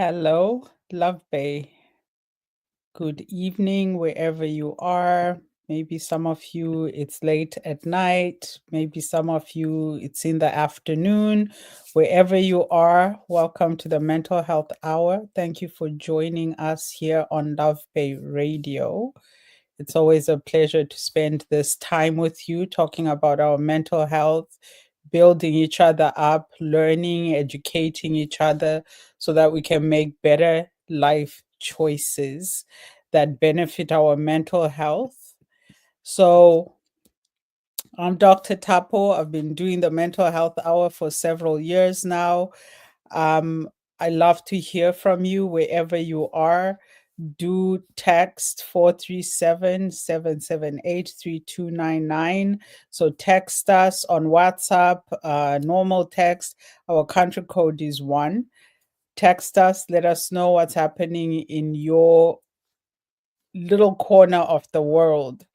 Hello, Love Bay. Good evening, wherever you are. Maybe some of you it's late at night. Maybe some of you it's in the afternoon. Wherever you are, welcome to the Mental Health Hour. Thank you for joining us here on Love Bay Radio. It's always a pleasure to spend this time with you talking about our mental health, building each other up, learning, educating each other so that we can make better life choices that benefit our mental health. So, I'm Dr. Tapo. I've been doing the Mental Health Hour for several years now. Um, I love to hear from you wherever you are. Do text 437-778-3299. So text us on WhatsApp, normal text. Our country code is 1. Text us, let us know what's happening in your little corner of the world.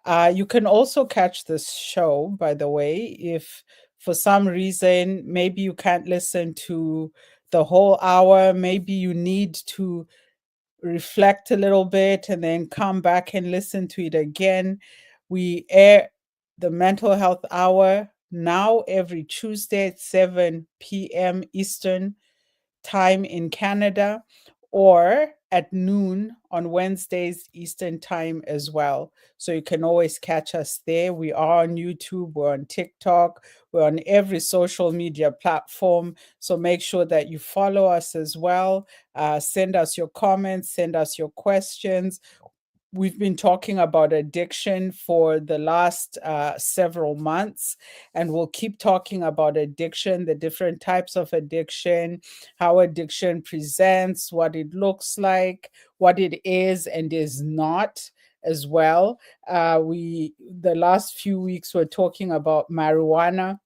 You can also catch this show, by the way, if for some reason maybe you can't listen to the whole hour, maybe you need to reflect a little bit and then come back and listen to it again. We air the Mental Health Hour now every Tuesday at 7 p.m. Eastern time in Canada, or at noon on Wednesdays Eastern time as well. So you can always catch us there. We are on YouTube, we're on TikTok, we're on every social media platform. So make sure that you follow us as well. Send us your comments, send us your questions. We've been talking about addiction for the last several months, and we'll keep talking about addiction, the different types of addiction, how addiction presents, what it looks like, what it is and is not as well. We the last few weeks we're talking about marijuana,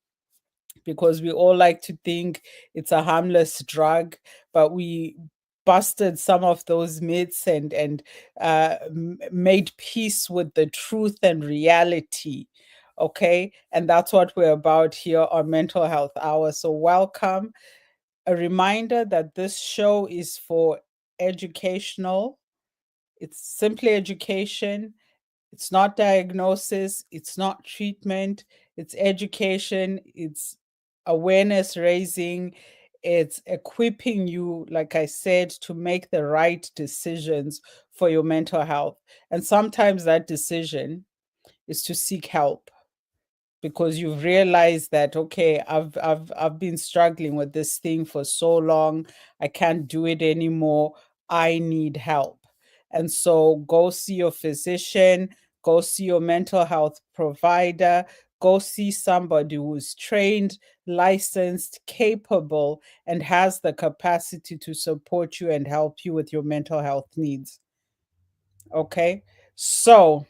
because we all like to think it's a harmless drug, but we busted some of those myths and made peace with the truth and reality. Okay, and that's what we're about here on Mental Health Hour. So welcome. A reminder that this show is for educational. It's simply education. It's not diagnosis, it's not treatment, it's education, it's awareness raising, it's equipping you, like I said, to make the right decisions for your mental health. And sometimes that decision is to seek help, because you've realized that, okay, I've been struggling with this thing for so long, I can't do it anymore, I need help. And so go see your physician, go see your mental health provider, go see somebody who's trained, licensed, capable, and has the capacity to support you and help you with your mental health needs. Okay, so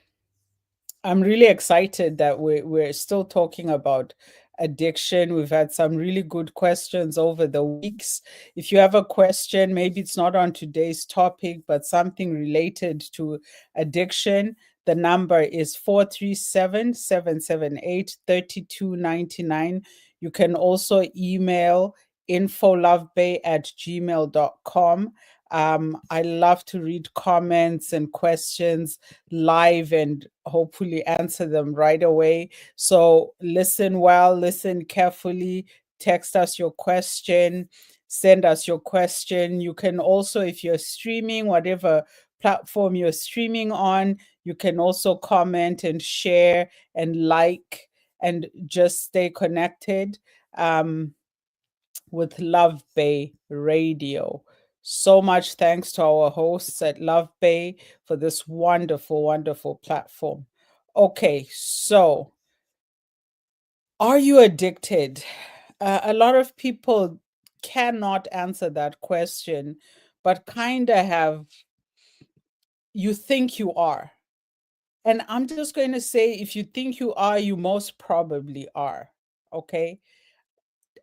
I'm really excited that we're still talking about addiction. We've had some really good questions over the weeks. If you have a question, maybe it's not on today's topic, but something related to addiction, the number is 437-778-3299. You can also email infolovebay@gmail.com. I love to read comments and questions live and hopefully answer them right away. So listen well, listen carefully, text us your question, send us your question. You can also, if you're streaming, whatever platform you're streaming on, you can also comment and share and like and just stay connected. With Love Bay Radio. So much thanks to our hosts at Love Bay for this wonderful, wonderful platform. Okay, so are you addicted? A lot of people cannot answer that question, but kind of have, you think you are. And I'm just going to say, if you think you are, you most probably are. Okay.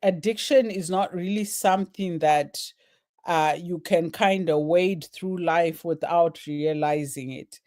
Addiction is not really something that you can kind of wade through life without realizing it.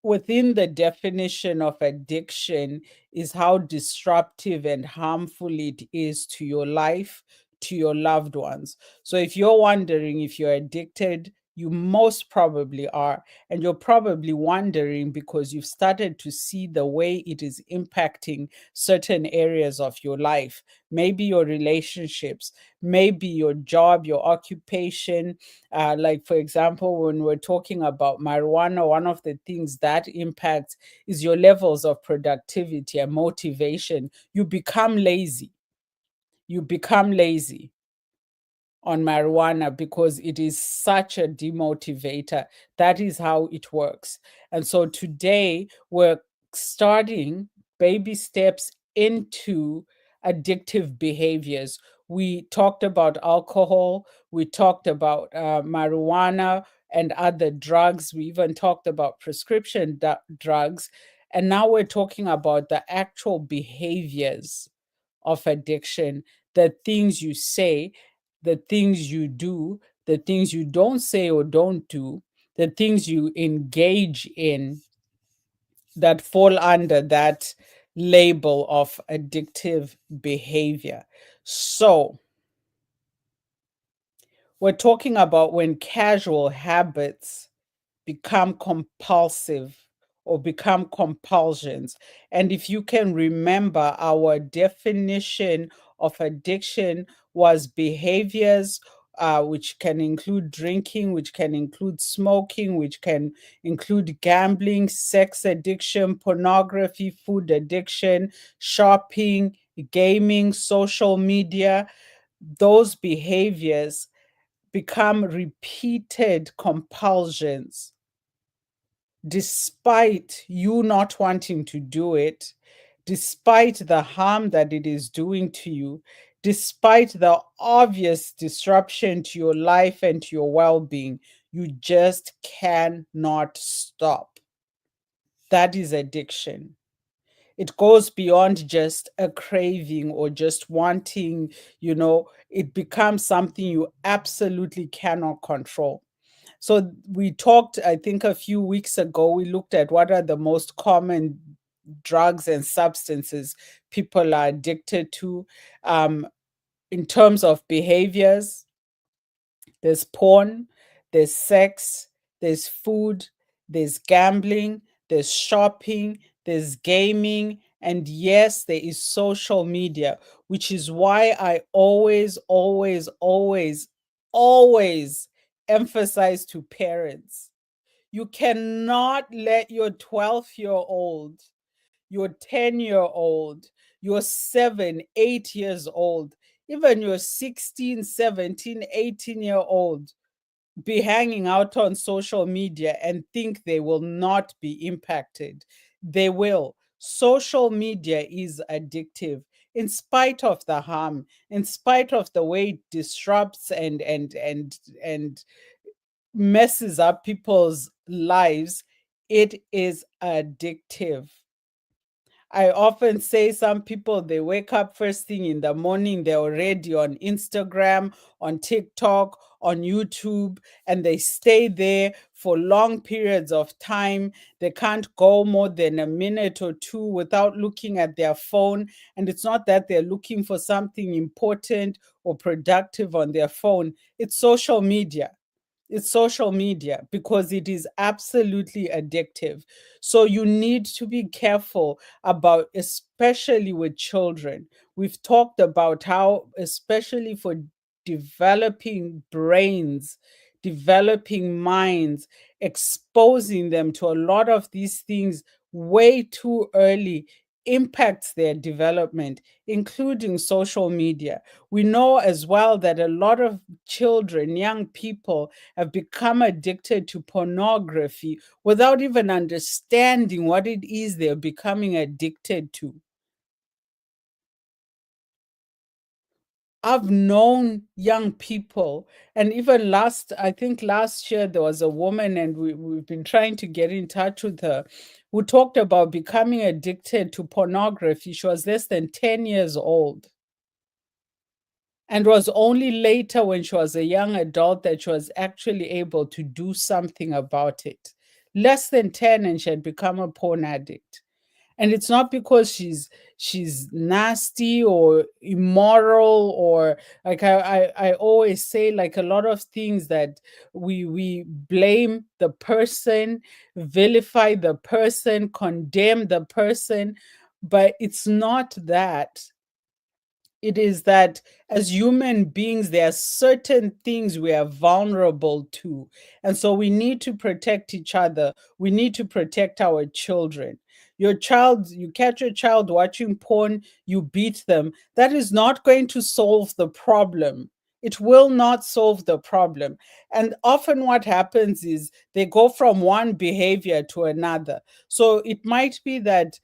Within the definition of addiction is how disruptive and harmful it is to your life, to your loved ones. So if you're wondering if you're addicted, you most probably are. And you're probably wondering because you've started to see the way it is impacting certain areas of your life, maybe your relationships, maybe your job, your occupation. Like, for example, when we're talking about marijuana, one of the things that impacts is your levels of productivity and motivation. You become lazy. You become lazy on marijuana because it is such a demotivator. That is how it works. And so today we're starting baby steps into addictive behaviors. We talked about alcohol, we talked about marijuana and other drugs, we even talked about prescription drugs. And now we're talking about the actual behaviors of addiction, the things you say, the things you do, the things you don't say or don't do, the things you engage in that fall under that label of addictive behavior. So, we're talking about when casual habits become compulsive or become compulsions. And if you can remember, our definition of addiction was behaviors which can include drinking, which can include smoking, which can include gambling, sex addiction, pornography, food addiction, shopping, gaming, social media. Those behaviors become repeated compulsions despite you not wanting to do it, despite the harm that it is doing to you, despite the obvious disruption to your life and to your well being, you just cannot stop. That is addiction. It goes beyond just a craving or just wanting, it becomes something you absolutely cannot control. So we talked, I think a few weeks ago, we looked at what are the most common drugs and substances people are addicted to. In terms of behaviors, there's porn, there's sex, there's food, there's gambling, there's shopping, there's gaming, and yes, there is social media, which is why I always, always, always, always emphasize to parents, you cannot let your 12-year-old, your 10-year-old, your 7, 8 years old, even your 16, 17, 18-year-old be hanging out on social media and think they will not be impacted. They will. Social media is addictive in spite of the harm, in spite of the way it disrupts and messes up people's lives. It is addictive. I often say some people, they wake up first thing in the morning, they're already on Instagram, on TikTok, on YouTube, and they stay there for long periods of time. They can't go more than a minute or two without looking at their phone. And it's not that they're looking for something important or productive on their phone, it's social media. It's social media because it is absolutely addictive. So you need to be careful about, especially with children. We've talked about how, especially for developing brains, developing minds, exposing them to a lot of these things way too early impacts their development, including social media. We know as well that a lot of children, young people, have become addicted to pornography without even understanding what it is they're becoming addicted to. I've known young people, and even I think last year, there was a woman, and we've been trying to get in touch with her, who talked about becoming addicted to pornography. She was less than 10 years old. And was only later when she was a young adult that she was actually able to do something about it. Less than 10, and she had become a porn addict. And it's not because she's nasty or immoral, or like I always say, like a lot of things that we blame the person, vilify the person, condemn the person, but it's not that. It is that as human beings, there are certain things we are vulnerable to. And so we need to protect each other. We need to protect our children. Your child, you catch your child watching porn, you beat them. That is not going to solve the problem. It will not solve the problem. And often what happens is they go from one behavior to another. So it might be that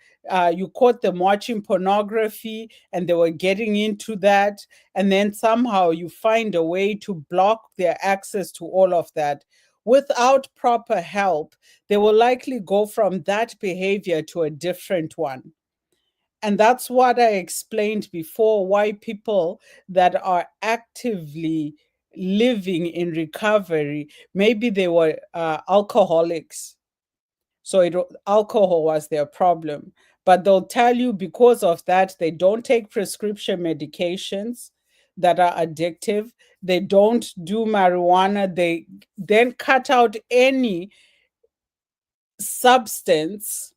you caught them watching pornography and they were getting into that, and then somehow you find a way to block their access to all of that. Without proper help, they will likely go from that behavior to a different one. And that's what I explained before, why people that are actively living in recovery, maybe they were alcoholics, so alcohol was their problem. But they'll tell you because of that, they don't take prescription medications that are addictive. They don't do marijuana. They then cut out any substance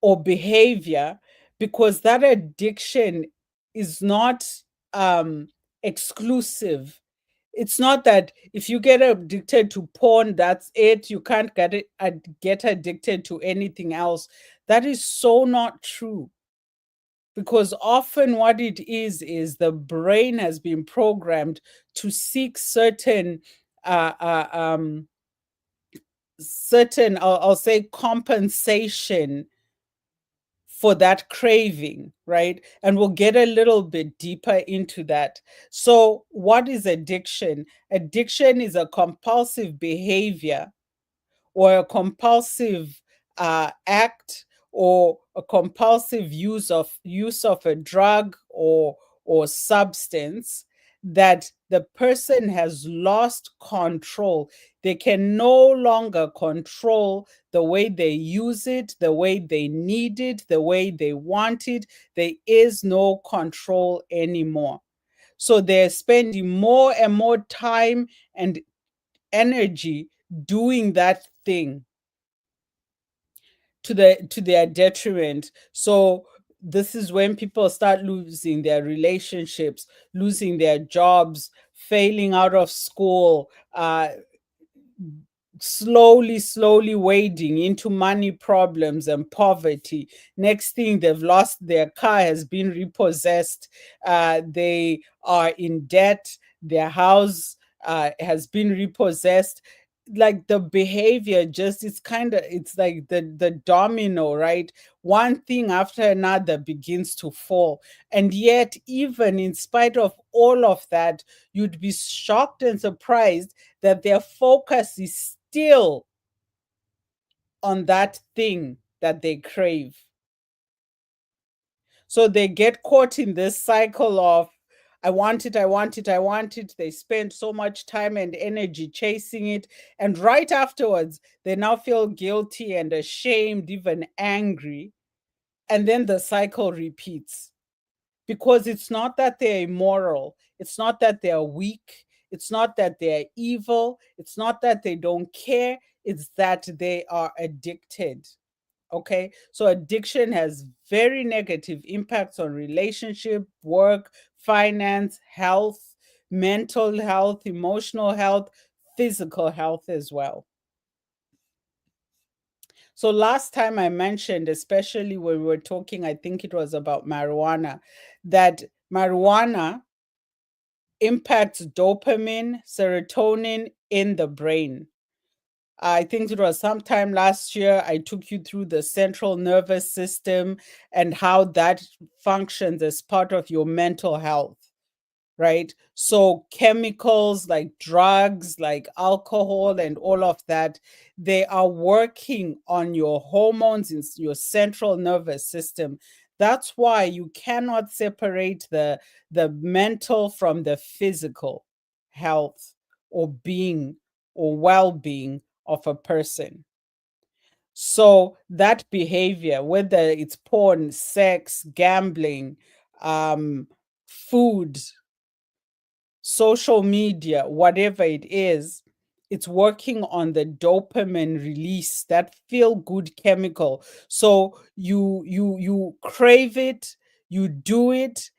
or behavior because that addiction is not um, exclusive. It's not that if you get addicted to porn, that's it. You can't get addicted to anything else. That is so not true, because often what it is the brain has been programmed to seek uh, uh, um, certain, I'll say, compensation for that craving, right? And we'll get a little bit deeper into that. So, what is addiction? Addiction is a compulsive behavior or a compulsive act or a compulsive use of a drug or substance that the person has lost control. They can no longer control the way they use it, the way they need it, the way they want it. There is no control anymore. So they're spending more and more time and energy doing that thing to their detriment. So this is when people start losing their relationships, losing their jobs, failing out of school, slowly wading into money problems and poverty. Next thing, they've lost their car, has been repossessed. They are in debt. Their house has been repossessed. Like the behavior, just it's like the domino, right? One thing after another begins to fall. And yet, even in spite of all of that, you'd be shocked and surprised that their focus is still on that thing that they crave. So they get caught in this cycle of, I want it, I want it, I want it. They spend so much time and energy chasing it. And right afterwards, they now feel guilty and ashamed, even angry. And then the cycle repeats, because it's not that they're immoral, it's not that they're weak, it's not that they're evil, it's not that they don't care, it's that they are addicted. Okay, so addiction has very negative impacts on relationship, work, finance, health, mental health, emotional health, physical health as well. So last time I mentioned, especially when we were talking, I think it was about marijuana, that marijuana impacts dopamine, serotonin in the brain. I think it was sometime last year I took you through the central nervous system and how that functions as part of your mental health, right? So chemicals like drugs, like alcohol and all of that, they are working on your hormones in your central nervous system. That's why you cannot separate the mental from the physical health or being or well-being of a person. So that behavior, whether it's porn, sex, gambling, um, food, social media, whatever it is, it's working on the dopamine release, that feel good chemical. So you crave it, you do it,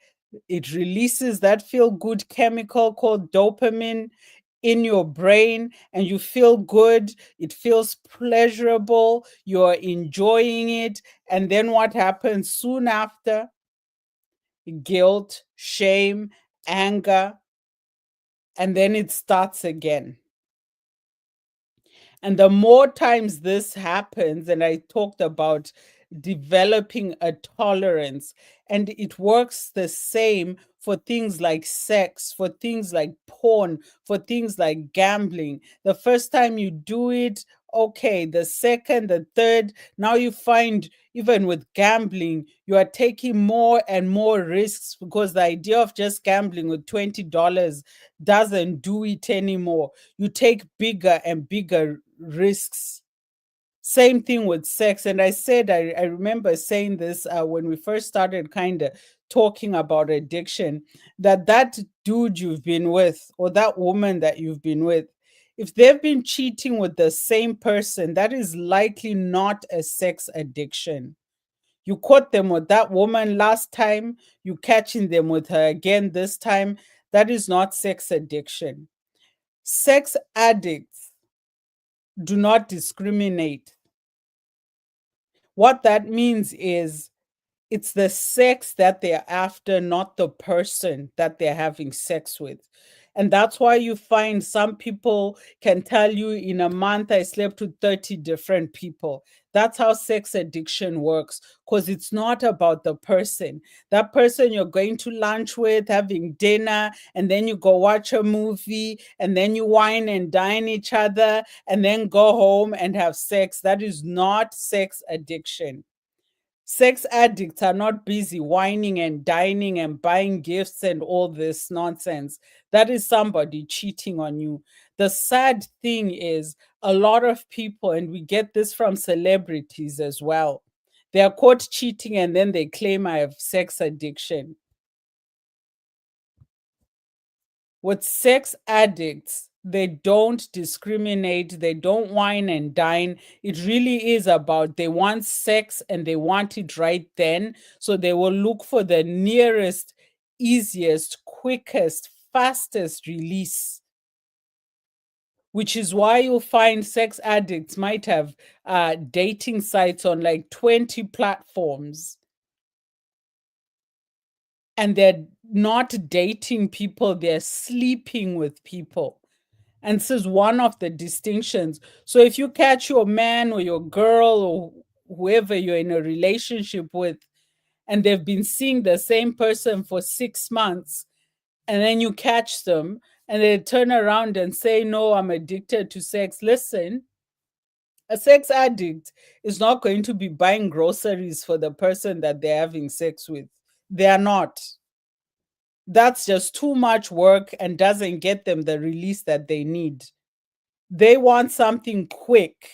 it releases that feel good chemical called dopamine in your brain, and you feel good, it feels pleasurable, you're enjoying it. And then what happens soon after? Guilt, shame, anger, and then it starts again. And the more times this happens, and I talked about developing a tolerance, and it works the same for things like sex, for things like porn, for things like gambling. The first time you do it, okay, the second, the third, now you find even with gambling, you are taking more and more risks because the idea of just gambling with $20 doesn't do it anymore. You take bigger and bigger risks. Same thing with sex. And I remember saying this when we first started kind of talking about addiction, that that dude you've been with or that woman that you've been with, if they've been cheating with the same person, that is likely not a sex addiction. You caught them with that woman last time, you catching them with her again this time. That is not sex addiction. Sex addicts do not discriminate. What that means is it's the sex that they're after, not the person that they're having sex with. And that's why you find some people can tell you in a month, I slept with 30 different people. That's how sex addiction works, because it's not about the person. That person you're going to lunch with, having dinner, and then you go watch a movie, and then you wine and dine each other, and then go home and have sex. That is not sex addiction. Sex addicts are not busy whining and dining and buying gifts and all this nonsense. That is somebody cheating on you. The sad thing is, a lot of people, and we get this from celebrities as well, they are caught cheating and then they claim I have sex addiction. With sex addicts, they don't discriminate, they don't wine and dine. It really is about they want sex and they want it right then. So they will look for the nearest, easiest, quickest, fastest release. Which is why you'll find sex addicts might have dating sites on like 20 platforms, and they're not dating people, they're sleeping with people. And this is one of the distinctions. So if you catch your man or your girl or whoever you're in a relationship with, and they've been seeing the same person for 6 months, and then you catch them and they turn around and say, no, I'm addicted to sex. Listen, a sex addict is not going to be buying groceries for the person that they're having sex with. They are not. That's just too much work and doesn't get them the release that they need. They want something quick.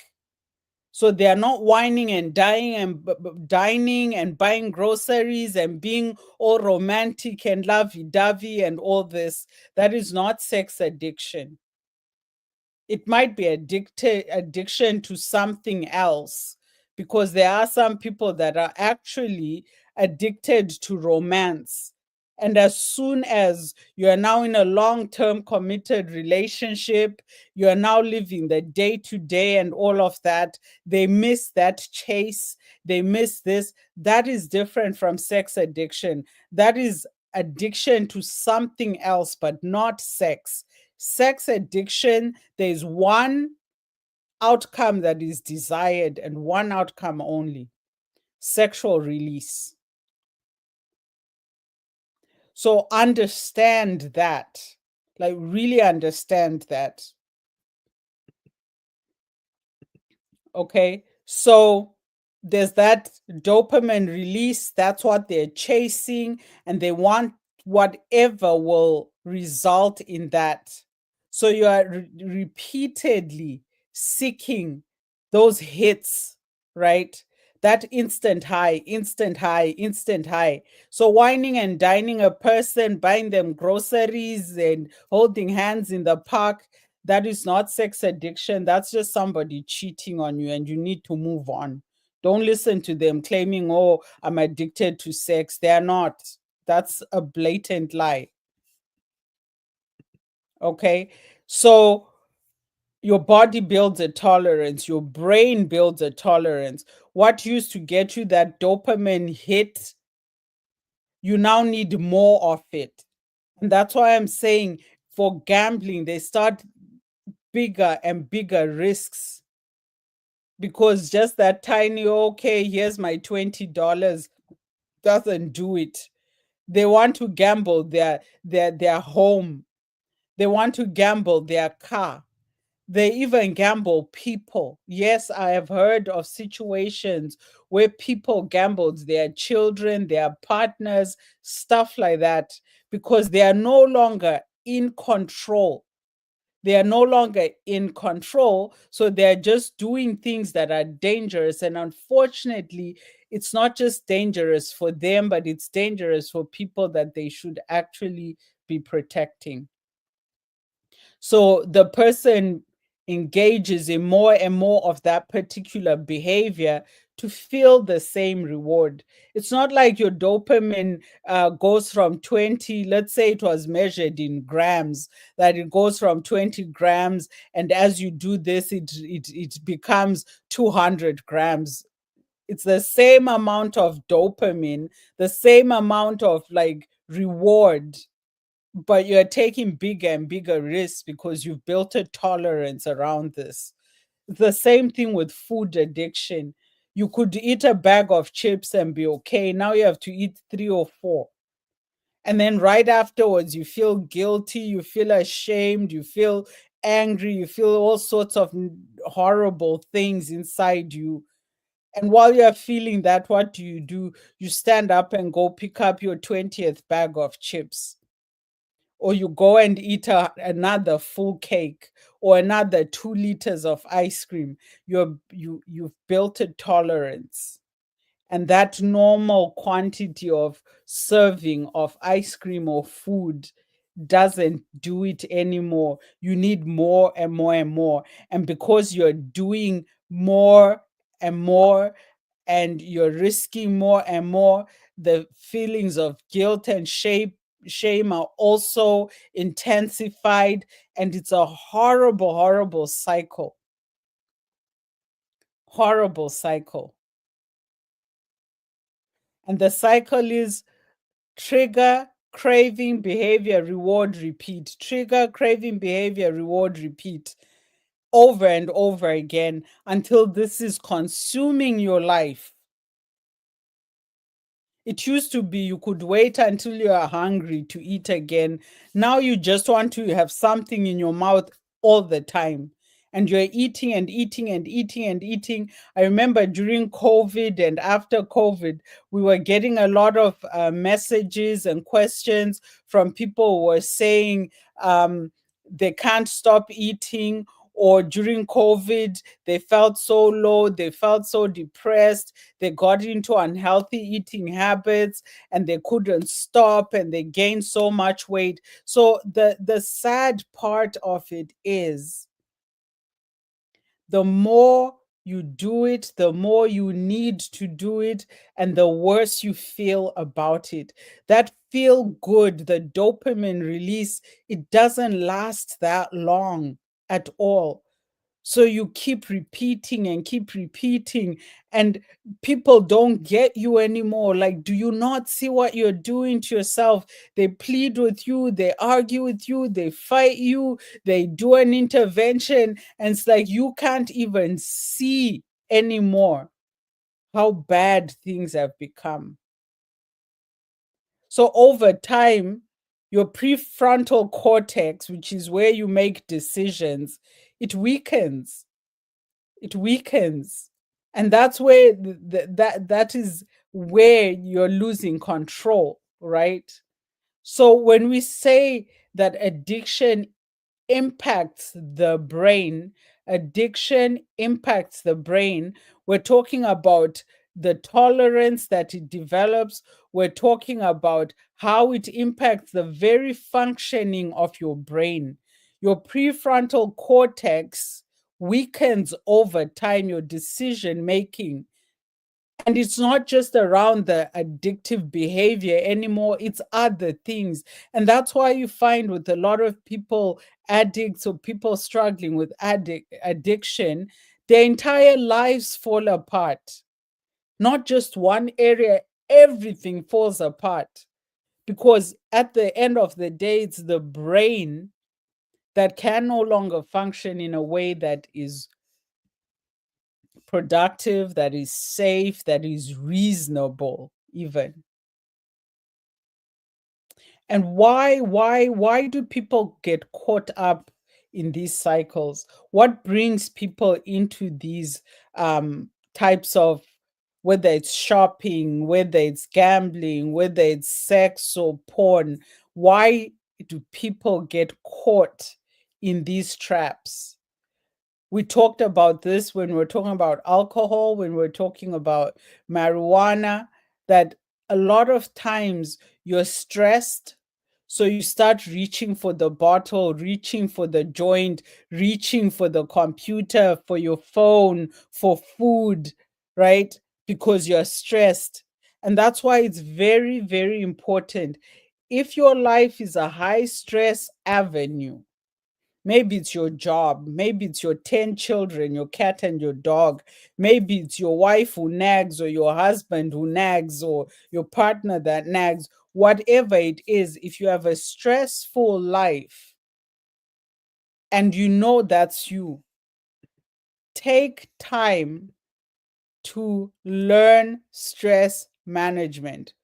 So they are not whining and dying and dining and buying groceries and being all romantic and lovey-dovey and all this. That is not sex addiction. It might be addiction to something else, because there are some people that are actually addicted to romance. And as soon as you are now in a long-term committed relationship, you are now living the day to day and all of that, they miss that chase, they miss this. That is different from sex addiction. That is addiction to something else, but not sex. Sex addiction, there's one outcome that is desired and one outcome only: sexual release. So understand that, like, really understand that. Okay. So there's that dopamine release. That's what they're chasing, and they want whatever will result in that. So you are repeatedly seeking those hits. right? That instant high, instant high, instant high. So whining and dining a person, buying them groceries and holding hands in the park, that is not sex addiction. That's just somebody cheating on you and you need to move on. Don't listen to them claiming, oh, I'm addicted to sex. They are not. That's a blatant lie. Okay. So your body builds a tolerance, your brain builds a tolerance. What used to get you that dopamine hit, you now need more of it. And that's why I'm saying for gambling, they start bigger and bigger risks because just that tiny, okay, here's my $20 doesn't do it. They want to gamble their home. They want to gamble their car. They even gamble people. Yes, I have heard of situations where people gambled their children, their partners, stuff like that, because they are no longer in control. They are no longer in control. So they're just doing things that are dangerous. And unfortunately, it's not just dangerous for them, but it's dangerous for people that they should actually be protecting. So the person engages in more and more of that particular behavior to feel the same reward. It's not like your dopamine goes from 20, let's say it was measured in grams, that it goes from 20 grams. And as you do this, it becomes 200 grams. It's the same amount of dopamine, the same amount of like reward, but you're taking bigger and bigger risks because you've built a tolerance around this. The same thing with food addiction. You could eat a bag of chips and be okay. Now you have to eat three or four. And then right afterwards, you feel guilty, you feel ashamed, you feel angry, you feel all sorts of horrible things inside you. And while you're feeling that, what do? You stand up and go pick up your 20th bag of chips, or you go and eat another full cake or another 2 liters of ice cream. You've built a tolerance, and that normal quantity of serving of ice cream or food doesn't do it anymore. You need more and more and more, and because you're doing more and more, and you're risking more and more, the feelings of guilt and shame are also intensified, and it's a horrible, horrible cycle. Horrible cycle. And the cycle is trigger, craving, behavior, reward, repeat. Trigger, craving, behavior, reward, repeat over and over again until this is consuming your life. It used to be you could wait until you are hungry to eat again. Now you just want to have something in your mouth all the time. And you're eating and eating and eating and eating. I remember during COVID and after COVID, we were getting a lot of messages and questions from people who were saying they can't stop eating, or during COVID, they felt so low, they felt so depressed, they got into unhealthy eating habits and they couldn't stop and they gained so much weight. So the sad part of it is the more you do it, the more you need to do it, and the worse you feel about it. That feel good, the dopamine release, it doesn't last that long at all. So you keep repeating and keep repeating, and people don't get you anymore. Like, do you not see what you're doing to yourself? They plead with you, they argue with you, they fight you, they do an intervention, and it's like you can't even see anymore how bad things have become. So over time, your prefrontal cortex, which is where you make decisions, it weakens. It weakens, and that's where that is where you're losing control, right? So when we say that addiction impacts the brain, addiction impacts the brain, we're talking about the tolerance that it develops. We're talking about how it impacts the very functioning of your brain. Your prefrontal cortex weakens over time, your decision making. And it's not just around the addictive behavior anymore, it's other things. And that's why you find with a lot of people, addicts or people struggling with addiction, their entire lives fall apart. Not just one area, everything falls apart. Because at the end of the day, it's the brain that can no longer function in a way that is productive, that is safe, that is reasonable, even. And why do people get caught up in these cycles? What brings people into these types of, whether it's shopping, whether it's gambling, whether it's sex or porn? Why do people get caught in these traps? We talked about this when we're talking about alcohol, when we're talking about marijuana, that a lot of times you're stressed. So you start reaching for the bottle, reaching for the joint, reaching for the computer, for your phone, for food, right? Because you're stressed. And that's why it's very, very important. If your life is a high stress avenue, maybe it's your job. Maybe it's your 10 children, your cat and your dog. Maybe it's your wife who nags, or your husband who nags, or your partner that nags. Whatever it is, if you have a stressful life and you know that's you, take time to learn stress management.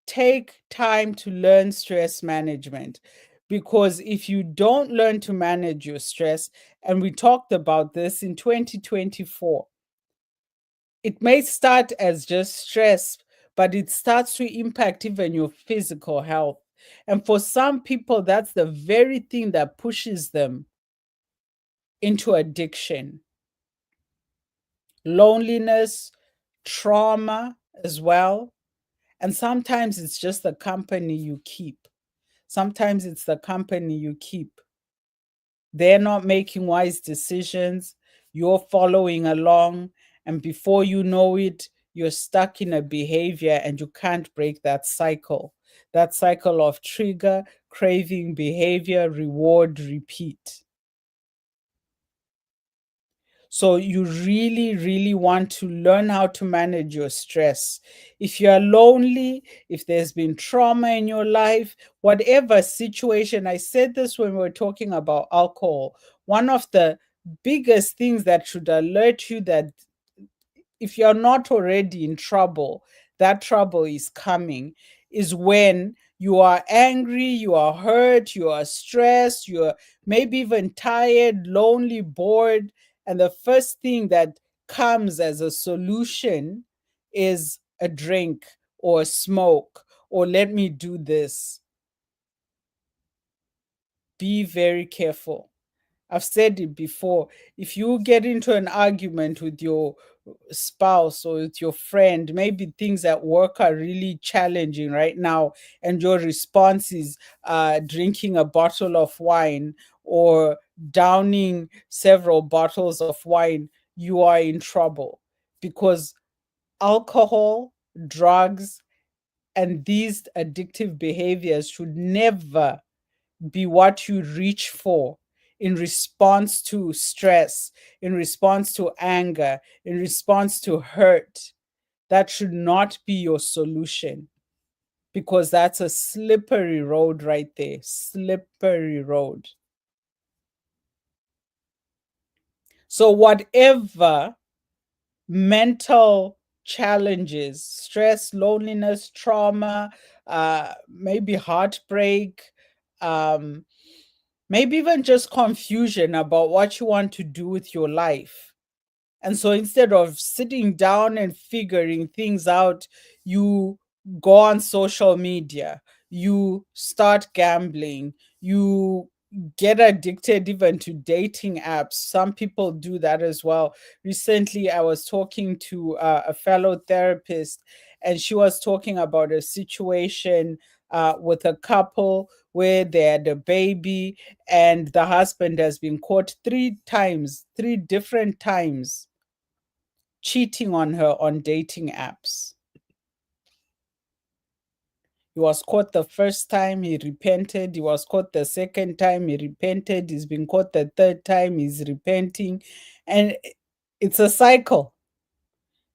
Take time to learn stress management, because if you don't learn to manage your stress, and we talked about this in 2024, it may start as just stress, but it starts to impact even your physical health. And for some people, that's the very thing that pushes them into addiction. Loneliness, trauma as well. And sometimes it's just the company you keep. Sometimes it's the company you keep. They're not making wise decisions. You're following along. And before you know it, you're stuck in a behavior and you can't break that cycle of trigger, craving, behavior, reward, repeat. So you really, really want to learn how to manage your stress. If you are lonely, if there's been trauma in your life, whatever situation, I said this when we were talking about alcohol. One of the biggest things that should alert you that if you're not already in trouble, that trouble is coming, is when you are angry, you are hurt, you are stressed, you're maybe even tired, lonely, bored. And the first thing that comes as a solution is a drink or a smoke, or let me do this. Be very careful. I've said it before. If you get into an argument with your spouse or with your friend, maybe things at work are really challenging right now, and your response is drinking a bottle of wine or downing several bottles of wine, you are in trouble, because alcohol, drugs, and these addictive behaviors should never be what you reach for in response to stress, in response to anger, in response to hurt. That should not be your solution, because that's a slippery road right there. Slippery road. So, whatever mental challenges, stress, loneliness, trauma, maybe heartbreak, um, maybe even just confusion about what you want to do with your life. And so instead of sitting down and figuring things out, you go on social media, you start gambling, you get addicted even to dating apps. Some people do that as well. Recently, I was talking to a fellow therapist, and she was talking about a situation with a couple where they had a baby, and the husband has been caught 3 times, 3 different times, cheating on her on dating apps. He was caught the first time, he repented. He was caught the second time, he repented. He's been caught the third time, he's repenting. And it's a cycle.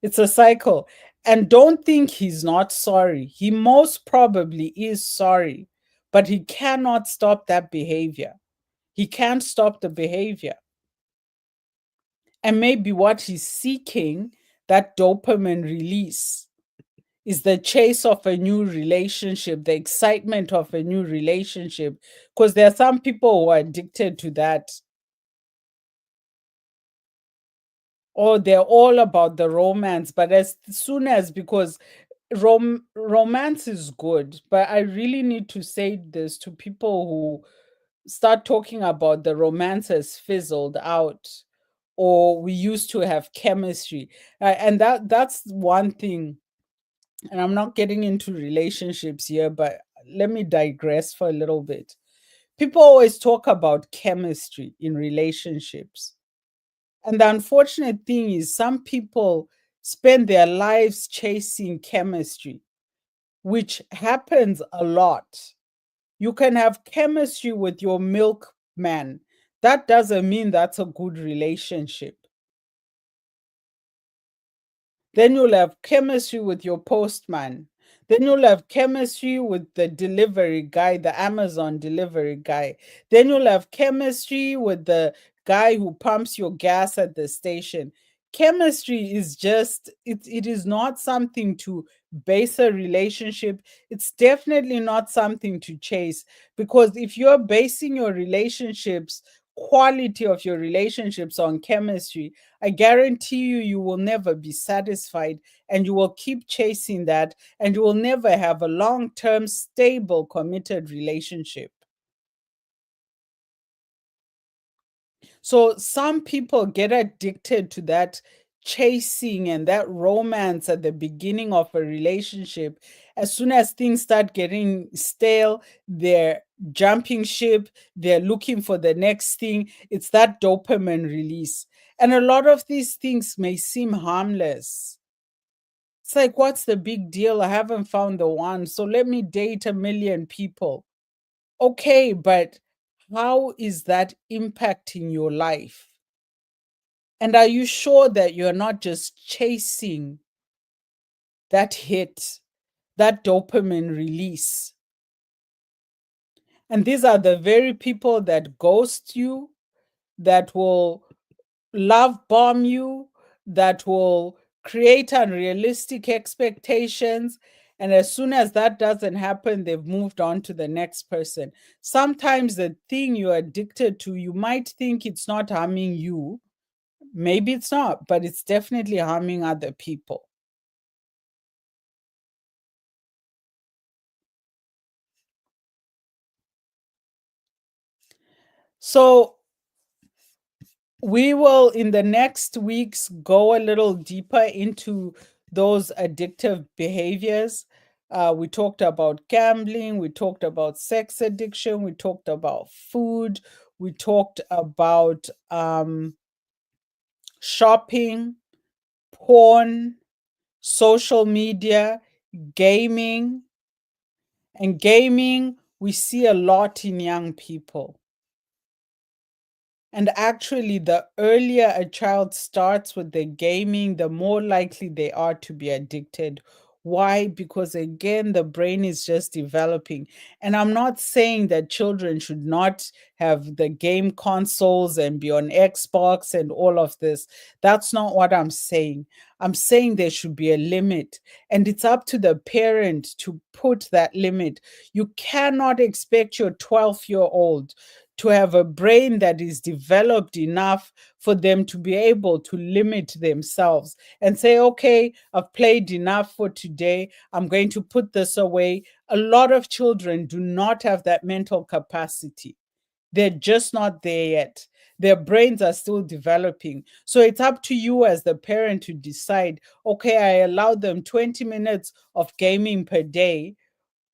It's a cycle. And don't think he's not sorry. He most probably is sorry, but he cannot stop that behavior. He can't stop the behavior. And maybe what he's seeking, that dopamine release, is the chase of a new relationship, the excitement of a new relationship. Because there are some people who are addicted to that, or they're all about the romance. But as soon as, because romance is good, but I really need to say this to people who start talking about the romance has fizzled out, or we used to have chemistry. And that's one thing. And I'm not getting into relationships here, but let me digress for a little bit. People always talk about chemistry in relationships. And the unfortunate thing is, some people spend their lives chasing chemistry, which happens a lot. You can have chemistry with your milkman. That doesn't mean that's a good relationship. Then you'll have chemistry with your postman. Then you'll have chemistry with the delivery guy, the Amazon delivery guy. Then you'll have chemistry with the guy who pumps your gas at the station. Chemistry is just, it is not something to base a relationship. It's definitely not something to chase, because if you're basing your relationships, quality of your relationships on chemistry, I guarantee you, you will never be satisfied, and you will keep chasing that, and you will never have a long term, stable, committed relationship. So, some people get addicted to that chasing and that romance at the beginning of a relationship. As soon as things start getting stale, they're jumping ship, they're looking for the next thing. It's that dopamine release. And a lot of these things may seem harmless. It's like, what's the big deal? I haven't found the one, so let me date a million people. Okay, but how is that impacting your life? And are you sure that you're not just chasing that hit, that dopamine release? And these are the very people that ghost you, that will love bomb you, that will create unrealistic expectations. And as soon as that doesn't happen, they've moved on to the next person. Sometimes the thing you're addicted to, you might think it's not harming you. Maybe it's not, but it's definitely harming other people. So we will, in the next weeks, go a little deeper into those addictive behaviors. We talked about gambling, we talked about sex addiction, we talked about food, we talked about shopping, porn, social media, gaming. And gaming, we see a lot in young people. And actually, the earlier a child starts with the gaming, the more likely they are to be addicted. Why? Because again, the brain is just developing. And I'm not saying that children should not have the game consoles and be on Xbox and all of this. That's not what I'm saying. I'm saying there should be a limit. And it's up to the parent to put that limit. You cannot expect your 12-year-old to have a brain that is developed enough for them to be able to limit themselves and say, okay, I've played enough for today. I'm going to put this away. A lot of children do not have that mental capacity. They're just not there yet. Their brains are still developing. So it's up to you as the parent to decide, okay, I allow them 20 minutes of gaming per day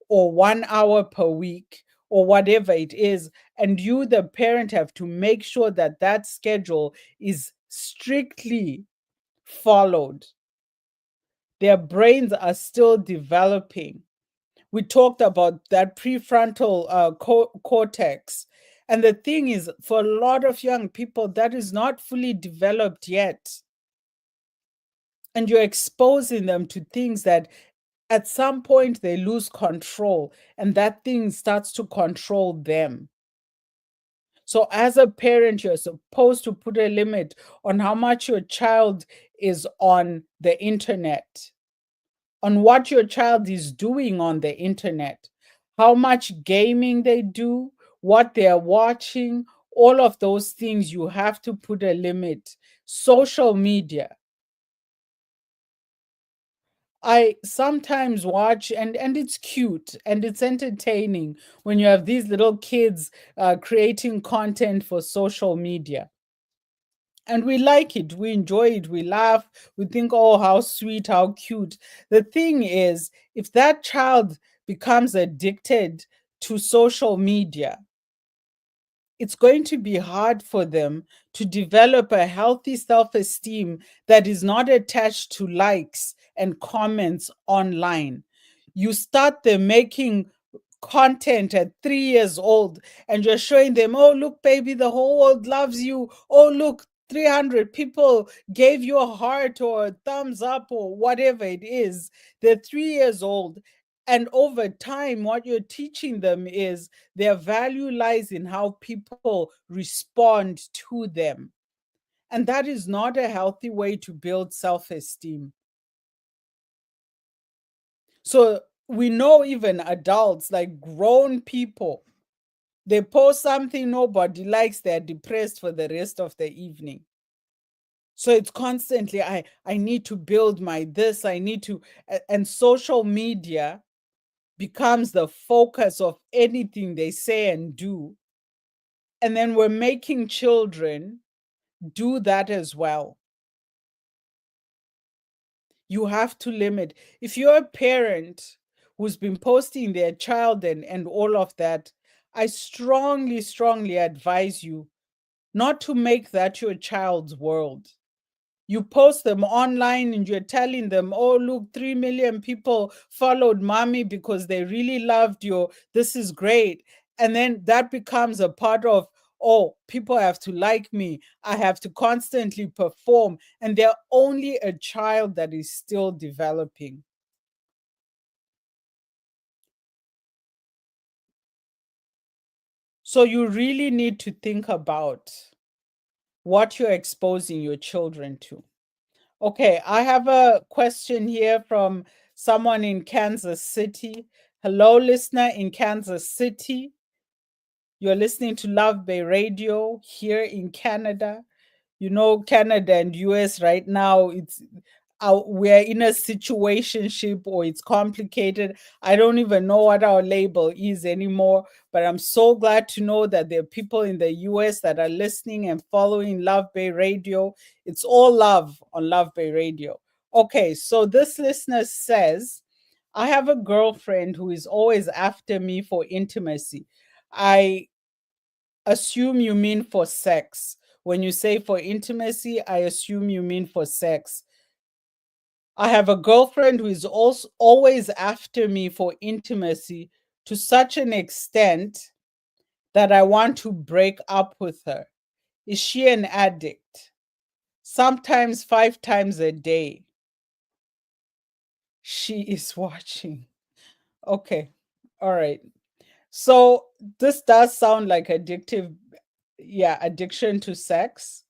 or 1 hour per week or whatever it is. And you, the parent, have to make sure that that schedule is strictly followed. Their brains are still developing. We talked about that prefrontal cortex. And the thing is, for a lot of young people, that is not fully developed yet. And you're exposing them to things that at some point they lose control, and that thing starts to control them. So, as a parent, you're supposed to put a limit on how much your child is on the internet, on what your child is doing on the internet, how much gaming they do, what they're watching, all of those things. You have to put a limit. Social media. I sometimes watch, and it's cute and it's entertaining when you have these little kids creating content for social media. And we like it, we enjoy it, we laugh, we think, oh, how sweet, how cute. The thing is, if that child becomes addicted to social media, it's going to be hard for them to develop a healthy self esteem that is not attached to likes and comments online. You start them making content at 3 years old and you're showing them, oh, look, baby, the whole world loves you. Oh, look, 300 people gave you a heart or a thumbs up or whatever it is. They're 3 years old. And over time, what you're teaching them is their value lies in how people respond to them. And that is not a healthy way to build self esteem. So we know even adults, like grown people, they post something nobody likes, they're depressed for the rest of the evening. So it's constantly, I need to build my this, I need to, and social media becomes the focus of anything they say and do. And then we're making children do that as well. You have to limit. If you're a parent who's been posting their child and all of that, I strongly, strongly advise you not to make that your child's world. You post them online and you're telling them, oh, look, 3 million people followed mommy because they really loved you. This is great. And then that becomes a part of, oh, people have to like me. I have to constantly perform. And they're only a child that is still developing. So you really need to think about what you're exposing your children to. Okay, I have a question here from someone in Kansas City. Hello, listener in Kansas City. You're listening to Love Bay Radio here in Canada. You know, Canada and US right now, it's we're in a situationship or it's complicated. I don't even know what our label is anymore, but I'm so glad to know that there are people in the US that are listening and following Love Bay Radio. It's all love on Love Bay Radio. Okay, so this listener says, I have a girlfriend who is always after me for intimacy. I assume you mean for sex. When you say for intimacy, I assume you mean for sex. I have a girlfriend who is also always after me for intimacy to such an extent that I want to break up with her. Is she an addict? Sometimes 5 times a day. She is watching. Okay. All right. So this does sound like addictive, yeah, addiction to sex.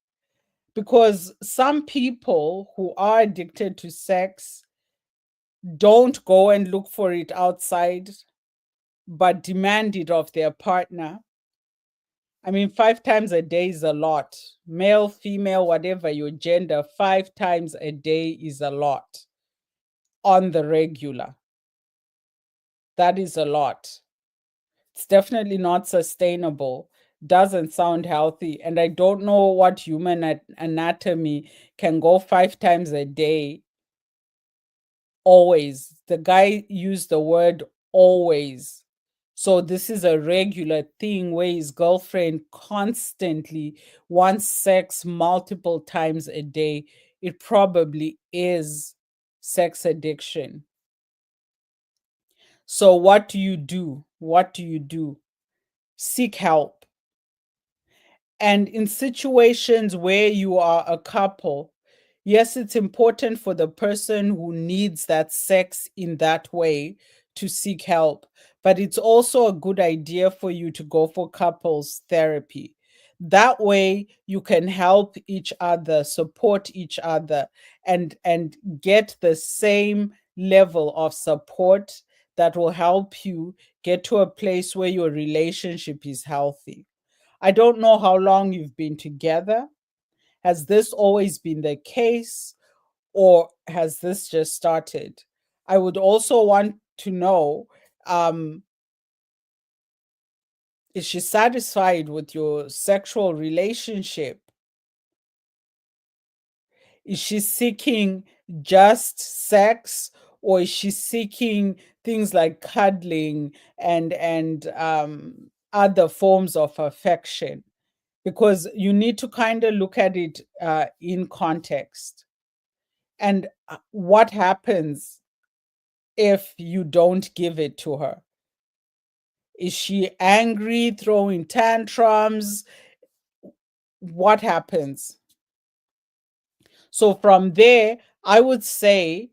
Because some people who are addicted to sex don't go and look for it outside, but demand it of their partner. I mean, 5 times a day is a lot. Male, female, whatever your gender, 5 times a day is a lot on the regular. That is a lot. It's definitely not sustainable. doesn't sound healthy. And I don't know what human anatomy can go 5 times a day. Always. The guy used the word always. So this is a regular thing where his girlfriend constantly wants sex multiple times a day. It probably is sex addiction. So what do you do? What do you do? Seek help. And in situations where you are a couple, yes, it's important for the person who needs that sex in that way to seek help. But it's also a good idea for you to go for couples therapy. That way you can help each other, support each other, and get the same level of support that will help you get to a place where your relationship is healthy. I don't know how long you've been together. Has this always been the case, or has this just started? I would also want to know, um, is she satisfied with your sexual relationship? Is she seeking just sex, or is she seeking things like cuddling and other forms of affection? Because you need to kind of look at it in context. And what happens if you don't give it to her? Is she angry, throwing tantrums? What happens? So, from there, I would say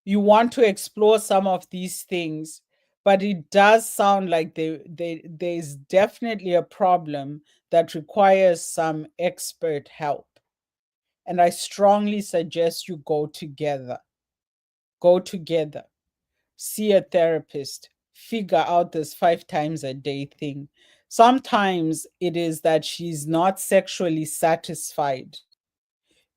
you want to explore some of these things, but it does sound like there's definitely a problem that requires some expert help. And I strongly suggest you go together. Go together. See a therapist. Figure out this 5 times a day thing. Sometimes it is that she's not sexually satisfied.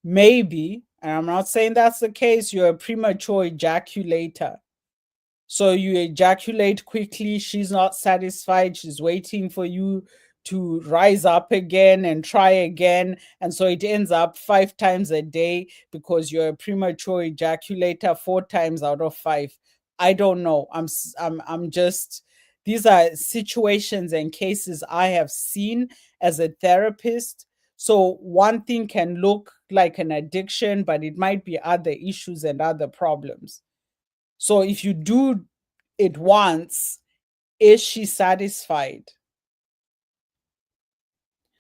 Maybe, and I'm not saying that's the case, you're a premature ejaculator. So you ejaculate quickly, she's not satisfied, she's waiting for you to rise up again and try again. And so it ends up 5 times a day because you're a premature ejaculator 4 times out of five. I don't know. I'm just, these are situations and cases I have seen as a therapist. So one thing can look like an addiction, but it might be other issues and other problems. So if you do it once, is she satisfied?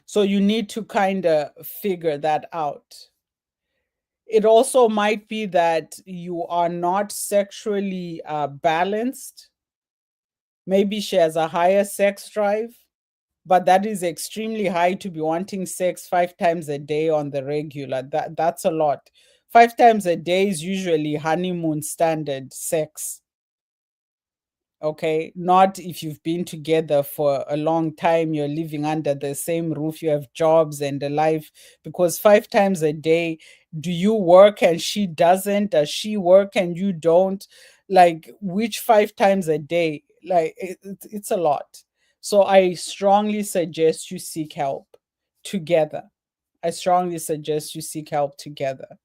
So you need to kind of figure that out. It also might be that you are not sexually balanced. Maybe she has a higher sex drive, but that is extremely high to be wanting sex 5 times a day on the regular. That's a lot. 5 times a day is usually honeymoon standard sex. Okay, not if you've been together for a long time, you're living under the same roof, you have jobs and a life. Because 5 times a day, do you work and she doesn't? Does she work and you don't? Like, which 5 times a day? Like, it's a lot. So I strongly suggest you seek help together. I strongly suggest you seek help together.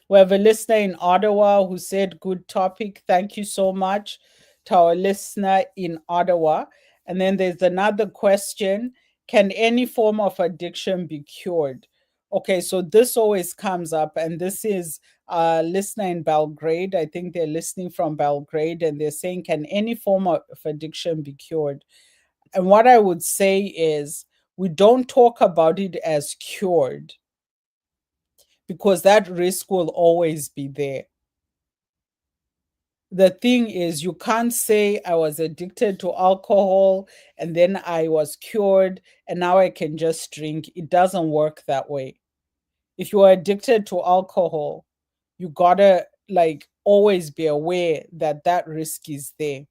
We have a listener in Ottawa who said, good topic. Thank you so much to our listener in Ottawa. And then there's another question. Can any form of addiction be cured? Okay, so this always comes up, and this is a listener in Belgrade. I think they're listening from Belgrade, and they're saying, can any form of addiction be cured? And what I would say is, we don't talk about it as cured because that risk will always be there. The thing is, you can't say I was addicted to alcohol and then I was cured and now I can just drink. It doesn't work that way. If you are addicted to alcohol, you gotta like always be aware that that risk is there.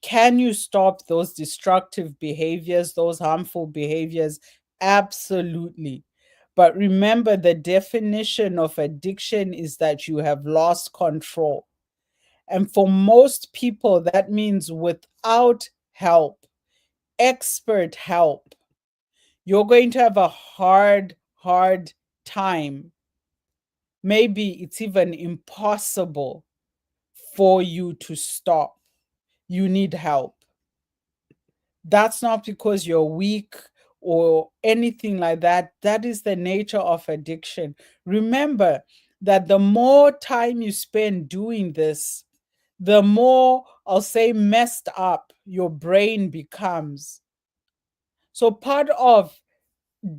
Can you stop those destructive behaviors, those harmful behaviors? Absolutely. But remember, the definition of addiction is that you have lost control. And for most people, that means without help. expert help, you're going to have a hard time. Maybe it's even impossible for you to stop. You need help. That's not because you're weak or anything like that. That is the nature of addiction. Remember that the more time you spend doing this, the more, I'll say, messed up your brain becomes. So, part of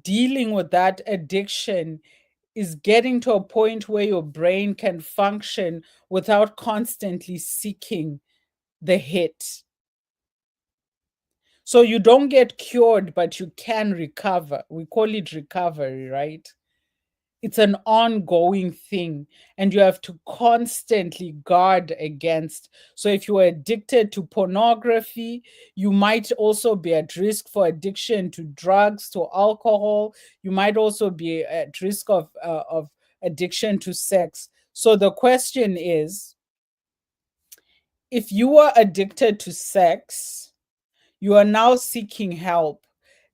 dealing with that addiction is getting to a point where your brain can function without constantly seeking the hit. So you don't get cured, but you can recover. We call it recovery, right? It's an ongoing thing, and you have to constantly guard against. So if you are addicted to pornography, you might also be at risk for addiction to drugs, to alcohol. You might also be at risk of addiction to sex. So the question is, if you are addicted to sex, you are now seeking help.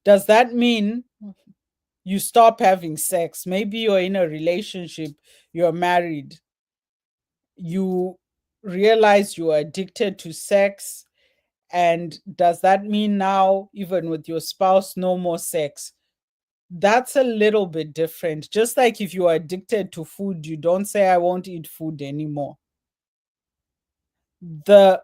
Does that mean you stop having sex? Maybe you're in a relationship, you're married, you realize you are addicted to sex. And does that mean now, even with your spouse, no more sex? That's a little bit different. Just like if you are addicted to food, you don't say, I won't eat food anymore. The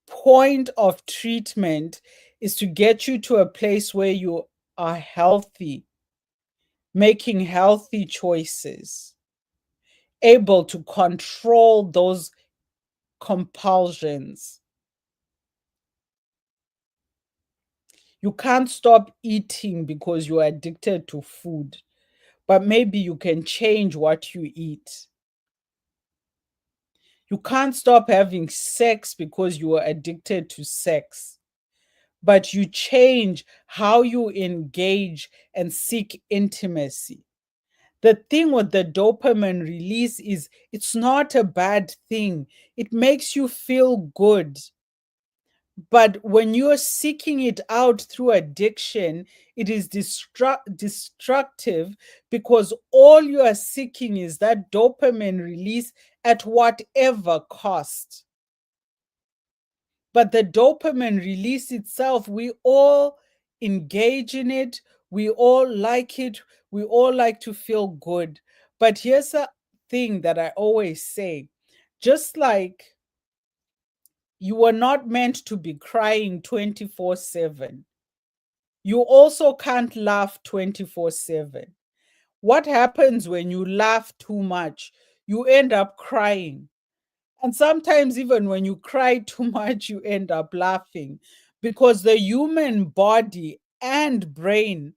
point of treatment is to get you to a place where you are healthy, making healthy choices, able to control those compulsions. You can't stop eating because you're addicted to food, but maybe you can change what you eat. You can't stop having sex because you are addicted to sex, but you change how you engage and seek intimacy. The thing with the dopamine release is it's not a bad thing. It makes you feel good. But when you're seeking it out through addiction, it is destructive because all you are seeking is that dopamine release at whatever cost. But the dopamine release itself, we all engage in it, we all like it, we all like to feel good. But here's a thing that I always say, just like you were not meant to be crying 24/7, you also can't laugh 24/7. What happens when you laugh too much? You end up crying. And sometimes, even when you cry too much, you end up laughing because the human body and brain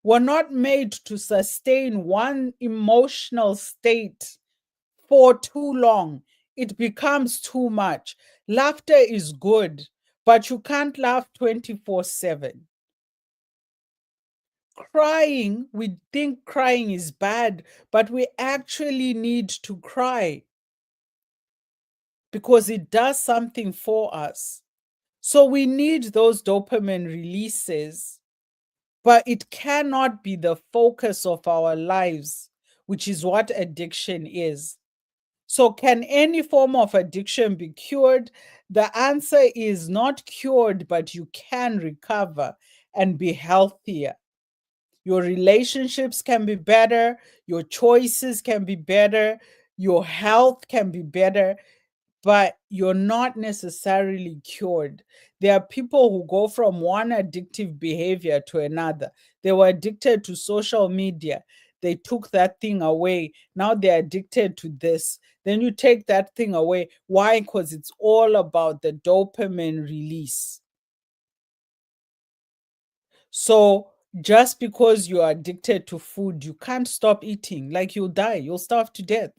were not made to sustain one emotional state for too long. It becomes too much. Laughter is good, but you can't laugh 24/7. Crying, we think crying is bad, but we actually need to cry because it does something for us. So we need those dopamine releases, but it cannot be the focus of our lives, which is what addiction is. So, can any form of addiction be cured? The answer is not cured, but you can recover and be healthier. Your relationships can be better, your choices can be better, your health can be better, but you're not necessarily cured. There are people who go from one addictive behavior to another. They were addicted to social media. They took that thing away. Now they're addicted to this. Then you take that thing away. Why? Because it's all about the dopamine release. So just because you're addicted to food, you can't stop eating. Like you'll die, you'll starve to death.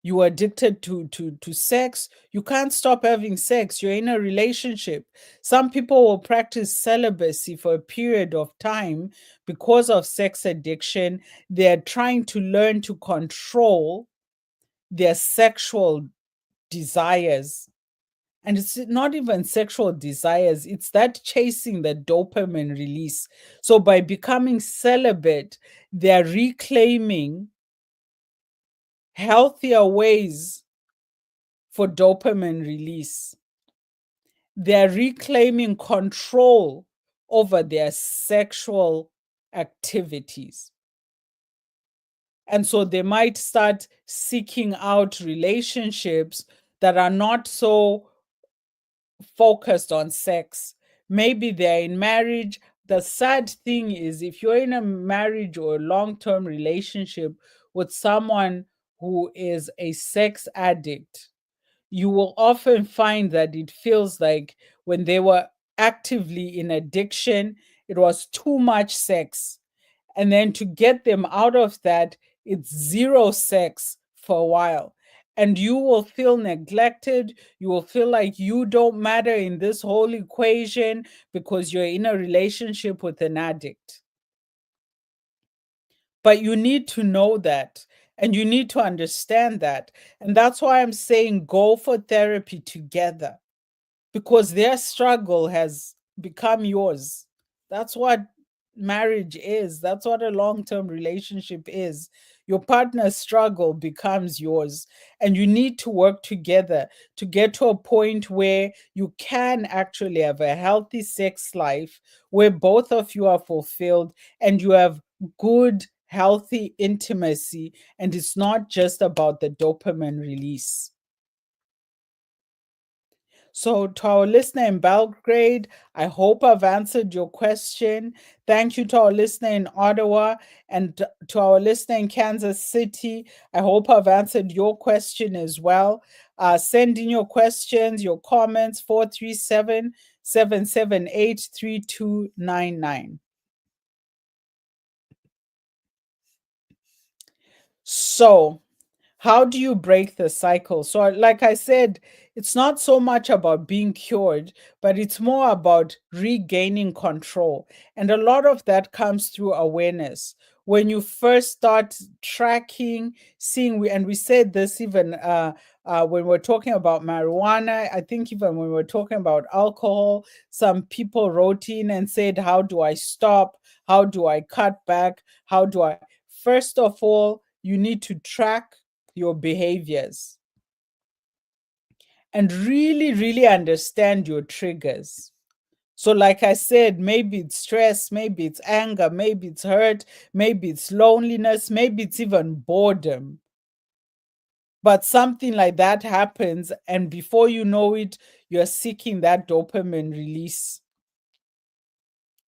You are addicted to sex, you can't stop having sex. You're in a relationship. Some people will practice celibacy for a period of time because of sex addiction. They're trying to learn to control their sexual desires, And it's not even sexual desires, it's that chasing the dopamine release. So by becoming celibate, they're reclaiming healthier ways for dopamine release. They're reclaiming control over their sexual activities. And so they might start seeking out relationships that are not so focused on sex. Maybe they're in marriage. The sad thing is, if you're in a marriage or a long term relationship with someone who is a sex addict, you will often find that it feels like when they were actively in addiction, it was too much sex. And then to get them out of that, it's zero sex for a while. And you will feel neglected. You will feel like you don't matter in this whole equation because you're in a relationship with an addict. But you need to know that and you need to understand that. And that's why I'm saying go for therapy together because their struggle has become yours. That's what marriage is. That's what a long term relationship is. Your partner's struggle becomes yours, and you need to work together to get to a point where you can actually have a healthy sex life where both of you are fulfilled and you have good, healthy intimacy, and it's not just about the dopamine release. So, to our listener in Belgrade, I hope I've answered your question. Thank you to our listener in Ottawa and to our listener in Kansas City. I hope I've answered your question as well. Send in your questions, your comments, 437-778-3299. So, how do you break the cycle? So, like I said, it's not so much about being cured, but it's more about regaining control. And a lot of that comes through awareness. When you first start tracking, seeing, and we said this even when we're talking about marijuana, I think even when we're talking about alcohol, some people wrote in and said, how do I stop? How do I cut back? How do I? First of all, you need to track your behaviors and really, really understand your triggers. So, like I said, maybe it's stress, maybe it's anger, maybe it's hurt, maybe it's loneliness, maybe it's even boredom. But something like that happens, and before you know it, you're seeking that dopamine release.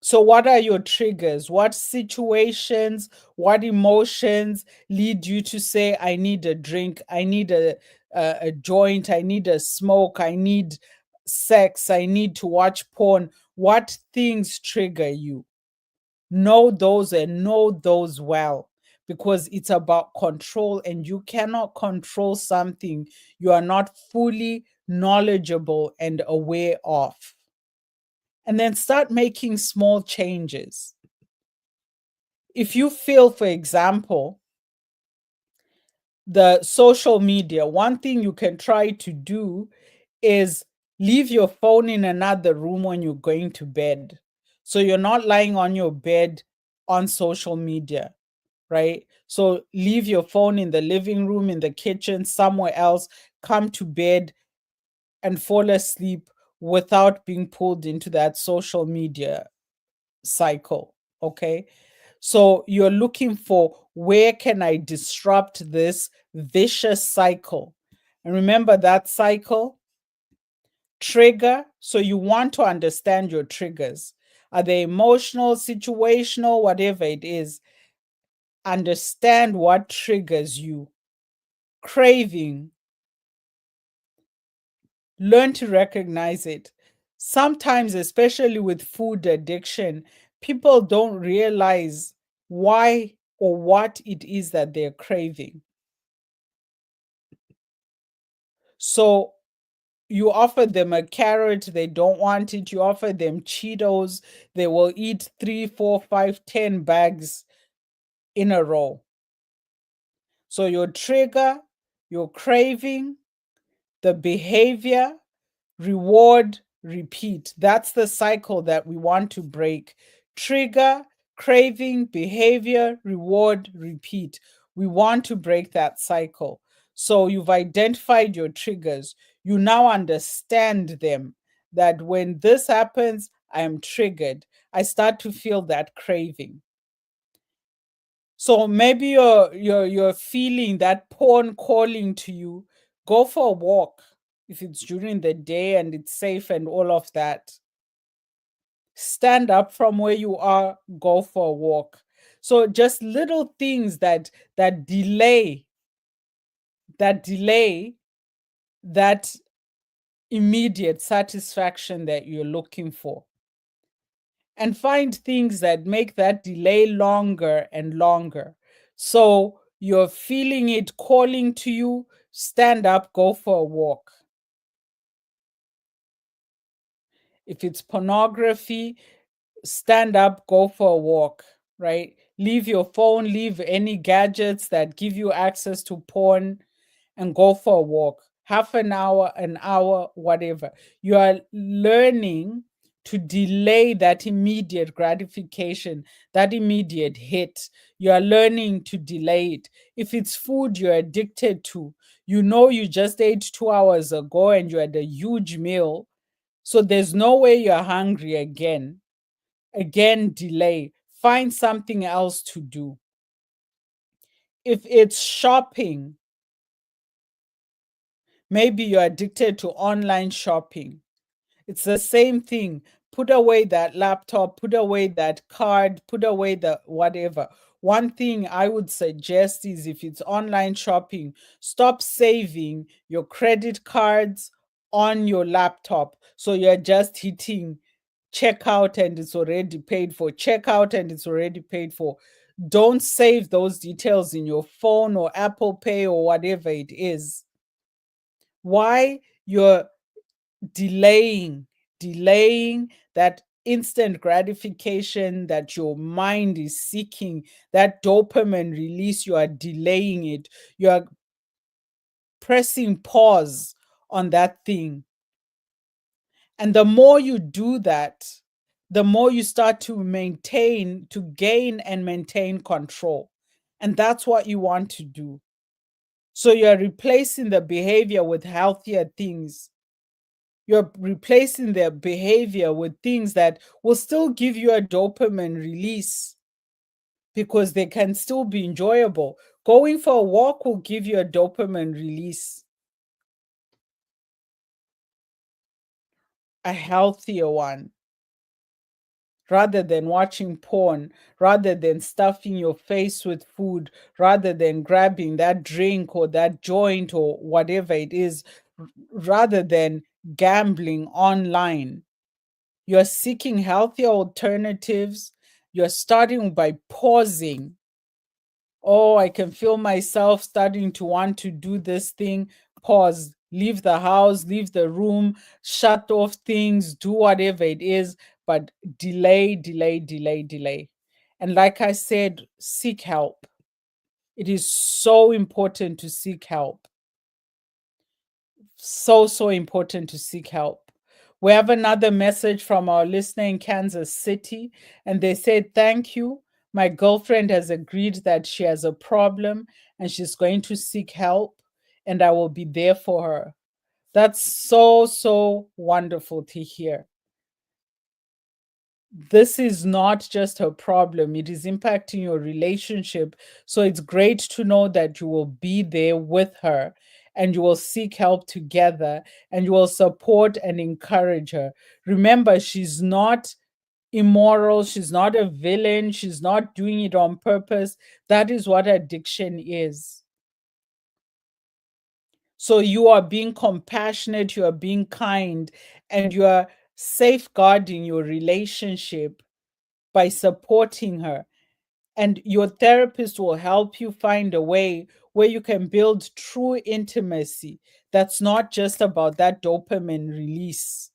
So, what are your triggers? What situations, what emotions lead you to say, I need a drink, I need a joint, I need a smoke, I need sex, I need to watch porn? What things trigger you? Know those and know those well because it's about control, and you cannot control something you are not fully knowledgeable and aware of. And then start making small changes. If you feel, for example, the social media, one thing you can try to do is leave your phone in another room when you're going to bed. So you're not lying on your bed on social media, right? So leave your phone in the living room, in the kitchen, somewhere else, come to bed and fall asleep without being pulled into that social media cycle. Okay. So you're looking for where can I disrupt this vicious cycle? And remember that cycle trigger. So you want to understand your triggers. Are they emotional, situational, whatever it is? Understand what triggers you. Craving, learn to recognize it. Sometimes, especially with food addiction, people don't realize why or what it is that they're craving. So you offer them a carrot, they don't want it. You offer them Cheetos, they will eat 3, 4, 5, 10 bags in a row. So your trigger, your craving, the behavior, reward, repeat. That's the cycle that we want to break. Trigger, craving, behavior, reward, repeat. We want to break that cycle. So you've identified your triggers. You now understand them, that when this happens, I am triggered. I start to feel that craving. So maybe you're feeling that porn calling to you. Go for a walk if it's during the day and it's safe and all of that. Stand up from where you are, go for a walk. So just little things that delay that immediate satisfaction that you're looking for. And find things that make that delay longer and longer. So you're feeling it calling to you, stand up, go for a walk. If it's pornography, stand up, go for a walk, right? Leave your phone, leave any gadgets that give you access to porn, and go for a walk. Half an hour, whatever. You are learning to delay that immediate gratification, that immediate hit. You are learning to delay it. If it's food you're addicted to, you know you just ate 2 hours ago and you had a huge meal. So there's no way you're hungry again. Again, delay. Find something else to do. If it's shopping, maybe you're addicted to online shopping. It's the same thing. Put away that laptop, put away that card, put away the whatever. One thing I would suggest is, if it's online shopping, stop saving your credit cards on your laptop. So you're just hitting checkout and it's already paid for, checkout and it's already paid for. Don't save those details in your phone or Apple Pay or whatever it is. Why? You're delaying that instant gratification that your mind is seeking, that dopamine release. You are delaying it. You are pressing pause on that thing. And the more you do that, the more you start to gain and maintain control. And that's what you want to do. So you're replacing the behavior with healthier things. You're replacing their behavior with things that will still give you a dopamine release, because they can still be enjoyable. Going for a walk will give you a dopamine release, a healthier one, rather than watching porn, rather than stuffing your face with food, rather than grabbing that drink or that joint or whatever it is, rather than gambling online. You're seeking healthier alternatives. You're starting by pausing. Oh, I can feel myself starting to want to do this thing. Pause. Leave the house, leave the room, shut off things, do whatever it is, but delay. And like I said, seek help. It is so important to seek help. So important to seek help. We have another message from our listener in Kansas City, and they said, "Thank you. My girlfriend has agreed that she has a problem and she's going to seek help, and I will be there for her." That's so wonderful to hear. This is not just her problem, it is impacting your relationship. So it's great to know that you will be there with her and you will seek help together and you will support and encourage her. Remember, she's not immoral, she's not a villain, she's not doing it on purpose. That is what addiction is. So you are being compassionate, you are being kind, and you are safeguarding your relationship by supporting her. And your therapist will help you find a way where you can build true intimacy that's not just about that dopamine release.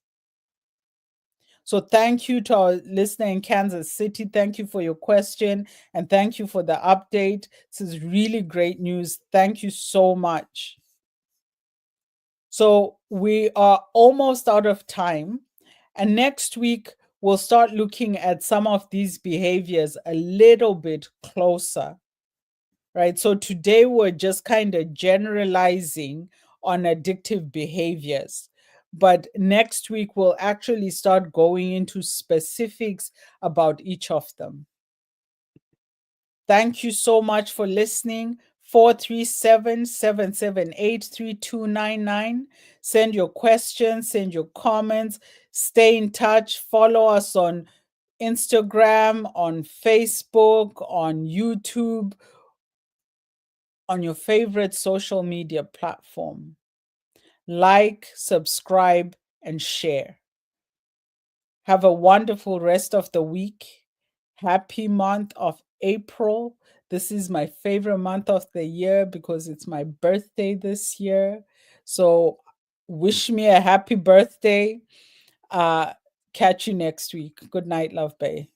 So, thank you to our listener in Kansas City. Thank you for your question and thank you for the update. This is really great news. Thank you so much. So we are almost out of time. And next week, we'll start looking at some of these behaviors a little bit closer, right? So today, we're just kind of generalizing on addictive behaviors. But next week, we'll actually start going into specifics about each of them. Thank you so much for listening. 437-778-3299. Send your questions, send your comments, stay in touch, follow us on Instagram, on Facebook, on YouTube, on your favorite social media platform. Like, subscribe, and share. Have a wonderful rest of the week. Happy month of April. This is my favorite month of the year because it's my birthday this year. So, wish me a happy birthday. Uh, Catch you next week. Good night, Love Bay.